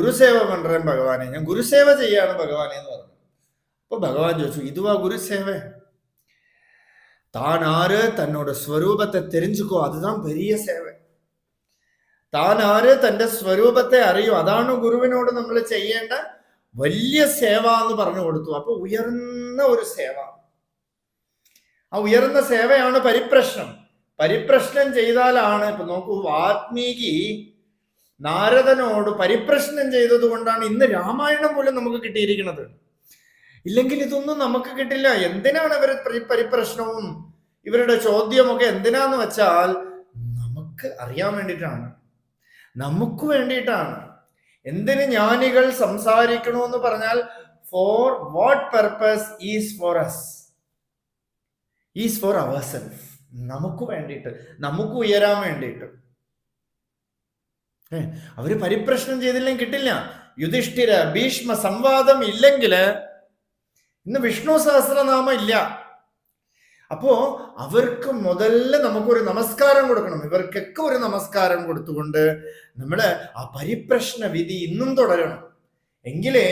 ഗുരുസേവ പண்றேன் ഭഗവാനെ, ഞാൻ ഗുരുസേവ ചെയ്യാണ് ഭഗവാനെ എന്ന് പറഞ്ഞു. അപ്പൊ ഭഗവാൻ ചോദിച്ചു, ഇതുവാ ഗുരുസേവ? தான் ஆறு தன்னோட ஸ்வரூபத்தை தெரிஞ்சுக்கோ, அதுதான் பெரிய சேவை. താൻ ആര് തന്റെ സ്വരൂപത്തെ അറിയും, അതാണ് ഗുരുവിനോട് നമ്മൾ ചെയ്യേണ്ട വലിയ സേവ എന്ന് പറഞ്ഞു കൊടുത്തു. അപ്പൊ ഉയർന്ന ഒരു സേവ, ആ ഉയർന്ന സേവയാണ് പരിപ്രശ്നം. പരിപ്രശ്നം ചെയ്താലാണ്, ഇപ്പൊ നോക്കൂ, വാൽമീകി നാരദനോട് പരിപ്രശ്നം ചെയ്തത് കൊണ്ടാണ് ഇന്ന് രാമായണം പോലും നമുക്ക് കിട്ടിയിരിക്കുന്നത്. ഇല്ലെങ്കിൽ ഇതൊന്നും നമുക്ക് കിട്ടില്ല. എന്തിനാണ് ഇവർ പരിപ്രശ്നവും ഇവരുടെ ചോദ്യമൊക്കെ എന്തിനാന്ന് വെച്ചാൽ നമുക്ക് അറിയാൻ വേണ്ടിയിട്ടാണ്, നമുക്ക് വേണ്ടിയിട്ടാണ്. എന്തിന് ജ്ഞാനികൾ സംസാരിക്കണമെന്ന് പറഞ്ഞാൽ for what purpose? Is for us, is for our self, നമുക്ക് വേണ്ടിയിട്ട്, നമുക്ക് ഉയരാൻ വേണ്ടിയിട്ട്. അവര് പരിപ്രശ്നം ചെയ്തില്ലെങ്കിൽ കിട്ടില്ല. യുധിഷ്ഠിര ഭീഷ്മ സംവാദം ഇല്ലെങ്കിൽ ഇന്ന് വിഷ്ണു സഹസ്രനാമം ഇല്ല. അപ്പോ അവർക്ക് മുതല് നമുക്കൊരു നമസ്കാരം കൊടുക്കണം. ഇവർക്കൊക്കെ ഒരു നമസ്കാരം കൊടുത്തുകൊണ്ട് നമ്മള് ആ പരിപ്രശ്ന വിധി ഇന്നും തുടരണം. എങ്കിലേ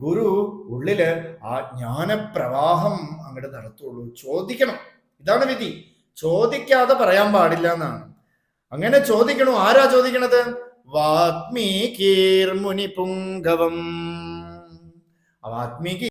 ഗുരു ഉള്ളില് ആ ജ്ഞാനപ്രവാഹം അങ്ങോട്ട് നടത്തുള്ളൂ. ചോദിക്കണം, ഇതാണ് വിധി. ചോദിക്കാതെ പറയാൻ പാടില്ല എന്നാണ്. അങ്ങനെ ചോദിക്കണു. ആരാ ചോദിക്കണത്? വാത്മീകീർ മുനി പുങ്കവം. വാത്മീകി